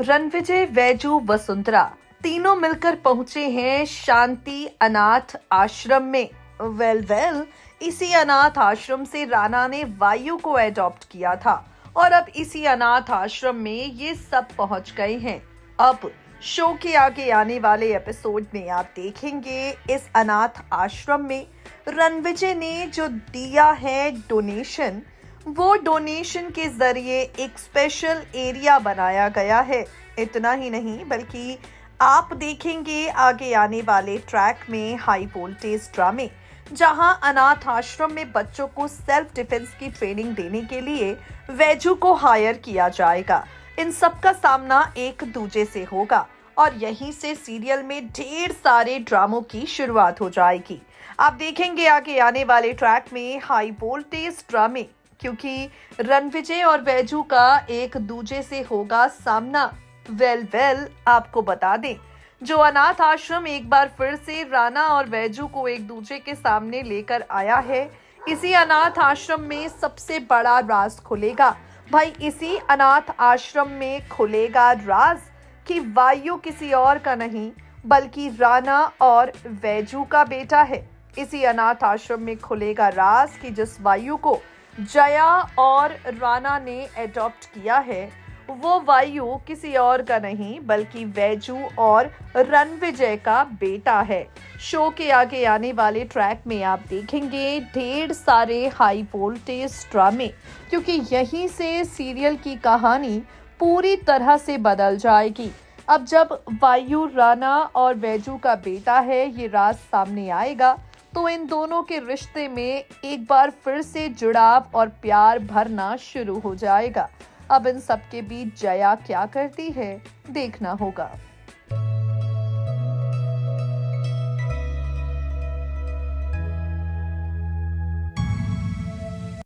रणविजय, वैजू, वसुंधरा तीनों मिलकर पहुंचे हैं शांति अनाथ आश्रम में। वेल, इसी अनाथ आश्रम से राणा ने वायु को एडॉप्ट किया था और अब इसी अनाथ आश्रम में ये सब पहुंच गए हैं। अब शो के आगे आने वाले एपिसोड में आप देखेंगे इस अनाथ आश्रम में रणविजय ने जो दिया है डोनेशन, वो डोनेशन के जरिए एक स्पेशल एरिया बनाया गया है। इतना ही नहीं बल्कि आप देखेंगे आगे आने वाले ट्रैक में हाई वोल्टेज ड्रामे, जहां अनाथ आश्रम में बच्चों को सेल्फ डिफेंस की ट्रेनिंग देने के लिए वैजू को हायर किया जाएगा। इन सब का सामना एक दूजे से होगा और यहीं से सीरियल में ढेर सारे ड्रामों की शुरुआत हो जाएगी। आप देखेंगे आगे आने वाले ट्रैक में हाई वोल्टेज ड्रामे, क्योंकि रणविजय और वैजू का एक दूजे से होगा सामना। वेल, आपको बता दें, जो अनाथ आश्रम एक बार फिर से राणा और वैजू को एक दूसरे के सामने लेकर आया है, इसी अनाथ आश्रम में सबसे बड़ा राज खुलेगा। भाई, इसी अनाथ आश्रम में खुलेगा राज कि वायु किसी और का नहीं बल्कि राणा और वैजू का बेटा है। इसी अनाथ आश्रम में खुलेगा राज कि जिस वायु को जया और राणा ने एडॉप्ट किया है, वो वायु किसी और का नहीं बल्कि वैजू और रणविजय का बेटा है। शो के आगे आने वाले ट्रैक में आप देखेंगे ढेर सारे हाई वोल्टेज ड्रामे, क्योंकि यहीं से सीरियल की कहानी पूरी तरह से बदल जाएगी। अब जब वायु राणा और वैजू का बेटा है, ये राज सामने आएगा तो इन दोनों के रिश्ते में एक बार फिर से जुड़ाव और प्यार भरना शुरू हो जाएगा। अब इन सब के बीच जया क्या करती है, देखना होगा।